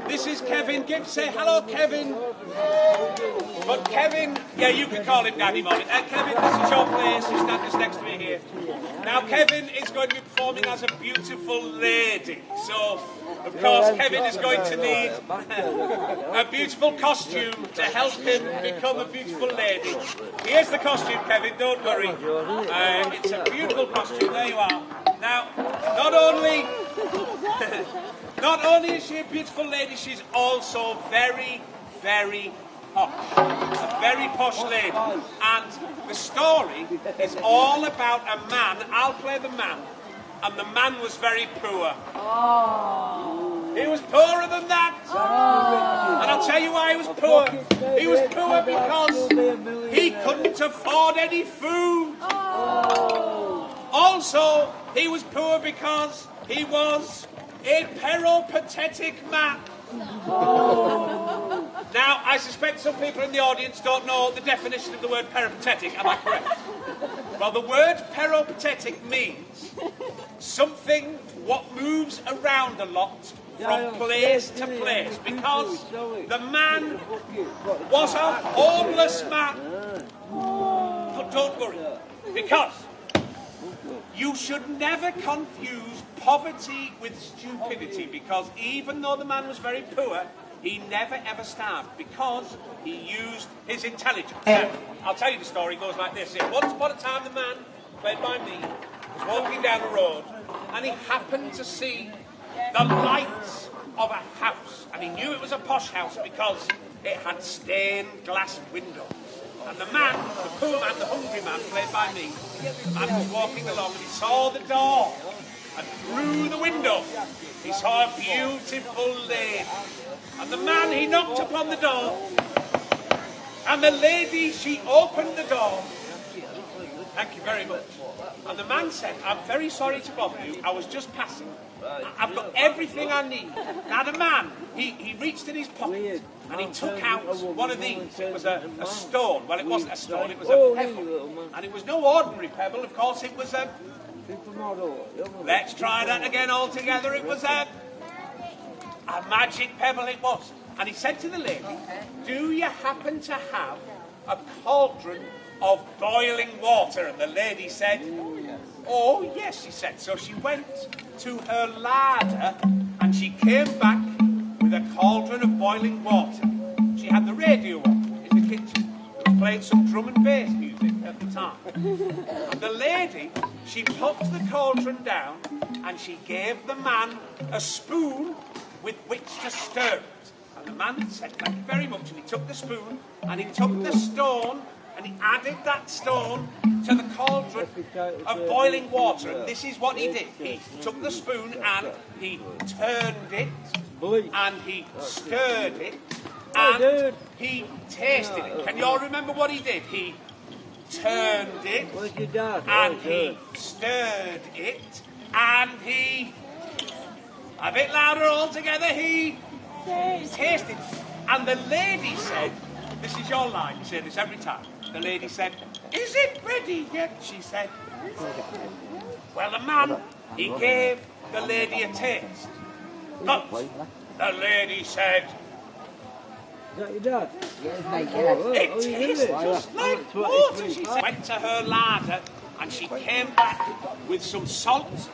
This is Kevin. Say hello, Kevin. But Kevin, yeah, you can call him Daddy Molly. Kevin, this is your place. You stand just next to me here. Now, Kevin is going to be performing as a beautiful lady. So, of course, Kevin is going to need a beautiful costume to help him become a beautiful lady. Here's the costume, Kevin. Don't worry. It's a beautiful costume. There you are. Now, not only is she a beautiful lady, she's also very, very posh. A very posh lady. And the story is all about a man. I'll play the man. And the man was very poor. He was poorer than that. And I'll tell you why he was poor. He was poor because he couldn't afford any food. Also, he was poor because he was a peripatetic man. Now, I suspect some people in the audience don't know the definition of the word peripatetic. Am I correct? Well, the word peripatetic means something what moves around a lot from place to place, because the man was a homeless man. But don't worry, because you should never confuse poverty with stupidity, because even though the man was very poor, he never ever starved, because he used his intelligence. Now, I'll tell you the story. It goes like this. Once upon a time, the man, played by me, was walking down the road, and he happened to see the lights of a house, and he knew it was a posh house because it had stained glass windows. And the man, the poor man, the hungry man, played by me, and was walking along, and he saw the door, and through the window he saw a beautiful lady. And the man, he knocked upon the door, and the lady, she opened the door. Thank you very much. And the man said, "I'm very sorry to bother you. I was just passing. I've got everything I need." Now the man, he reached in his pocket and he took out one of these. It was a stone. Well, it wasn't a stone, it was a pebble. And it was no ordinary pebble, of course, it was a... Let's try that again all together. It was a magic pebble it was. And he said to the lady, "Do you happen to have a cauldron of boiling water?" And the lady said, "Oh, yes," she said. So she went to her larder and she came back with a cauldron of boiling water. She had the radio on in the kitchen. It was playing some drum and bass music at the time. And the lady, she popped the cauldron down and she gave the man a spoon with which to stir it. And the man said, "Thank you very much." And he took the spoon and he took the stone and he added that stone to the cauldron of boiling water. And this is what he did. He took the spoon and he turned it and he stirred it and he tasted it. Can you all remember what he did? He turned it and he stirred it and he... A bit louder all together. He tasted. And the lady said, this is your line, you say this every time. The lady said, "Is it ready yet?" she said. Well, the man, he gave the lady a taste. But the lady said, "It tastes just like water," she said. Went to her larder and she came back with some salt,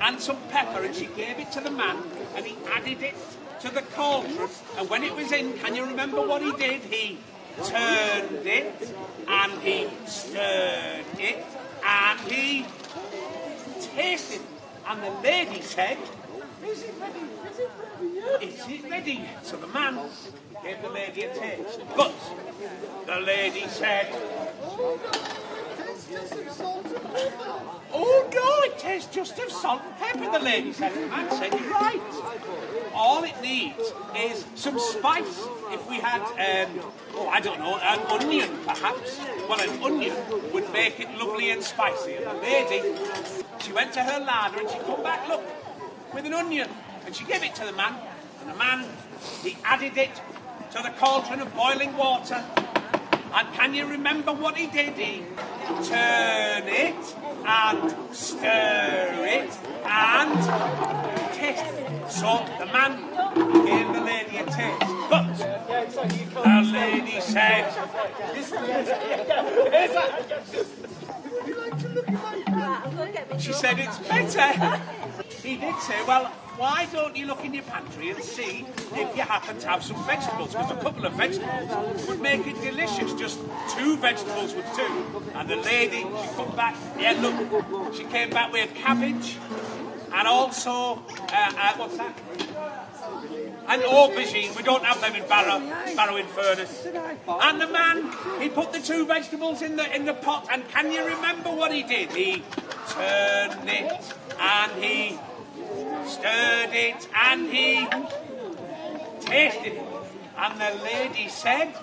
and some pepper, and she gave it to the man and he added it to the cauldron. And when it was in, can you remember what he did? He turned it and he stirred it and he tasted it. And the lady said, "Is it ready? Is it ready? Is it ready?" So the man gave the lady a taste. But the lady said, "Oh no, it tastes just of salt and pepper," the lady said. The man said, "You're right. All it needs is some spice. If we had, I don't know, an onion perhaps. Well, an onion would make it lovely and spicy." And the lady, she went to her larder and she come back, look, with an onion. And she gave it to the man. And the man, he added it to the cauldron of boiling water. And can you remember what he did? He turned it and stir it and taste it. So the man gave the lady a taste, but the lady said, she said it's better. He did say, well, why don't you look in your pantry and see if you happen to have some vegetables, because a couple of vegetables would make it delicious. Just 2 vegetables would do. And the lady, she come back, yeah, look, she came back with cabbage and also, what's that? An aubergine. We don't have them in Barrow in Furness. And the man, he put the 2 vegetables in the pot, and can you remember what he did? He turned it, and he stirred it, and he tasted it. And the lady said,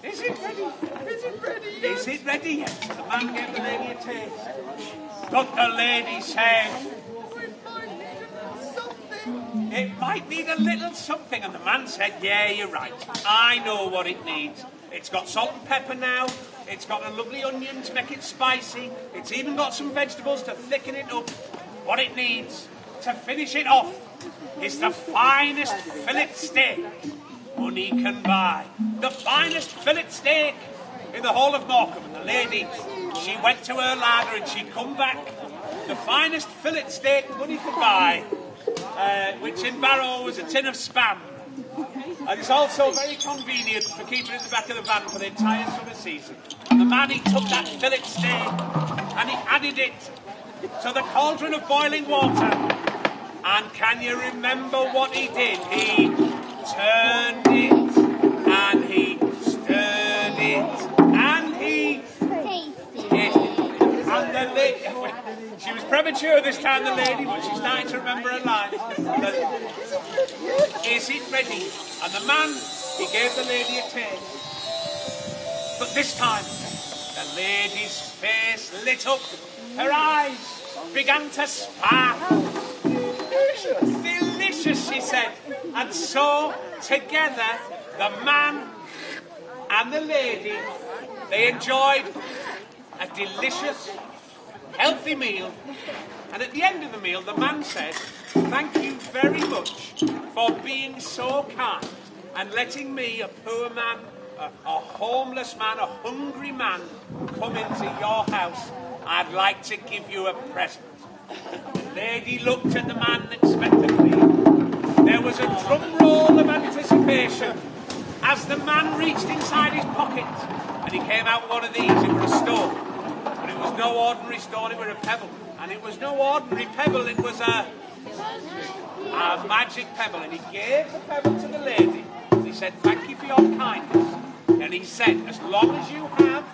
is it ready? Is it ready yet? Is it ready yet? The man gave the lady a taste. But the lady said, it might need a little something. And the man said, yeah, you're right. I know what it needs. It's got salt and pepper now. It's got a lovely onion to make it spicy. It's even got some vegetables to thicken it up. What it needs to finish it off is the finest fillet steak money can buy. The finest fillet steak in the whole of Morecambe. And the lady, she went to her larder and she come back. The finest fillet steak money could buy, which in Barrow was a tin of spam. And it's also very convenient for keeping it in the back of the van for the entire summer season. And the man, he took that fillet steak and he added it to the cauldron of boiling water. And can you remember what he did? He turned it, and he stirred it, and he tasted it. And the lady, she was premature this time, the lady, but she's starting to remember her lines. Is it ready? And the man, he gave the lady a taste. But this time, the lady's face lit up, her eyes began to sparkle. Delicious, delicious, she said. And so, together, the man and the lady, they enjoyed a delicious, healthy meal. And at the end of the meal, the man said, thank you very much for being so kind and letting me, a poor man, a homeless man, a hungry man, come into your house. I'd like to give you a present. The lady looked at the man expectantly. There was a drum roll of anticipation as the man reached inside his pocket and he came out with one of these. It was a stone, but it was no ordinary stone, it was a pebble. And it was no ordinary pebble, it was a magic pebble. And he gave the pebble to the lady. He said, thank you for your kindness. And he said, as long as you have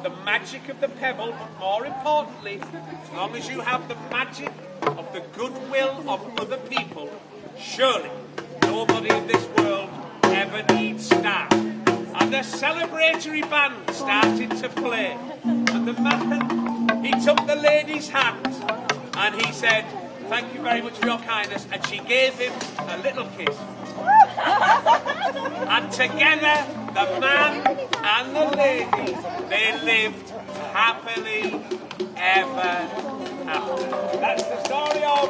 the magic of the pebble, but more importantly, as long as you have the magic of the goodwill of other people, surely nobody in this world ever needs staff. And the celebratory band started to play. And the man, he took the lady's hand and he said, thank you very much for your kindness. And she gave him a little kiss. And together, the man and the lady, they lived happily ever after. That's the story of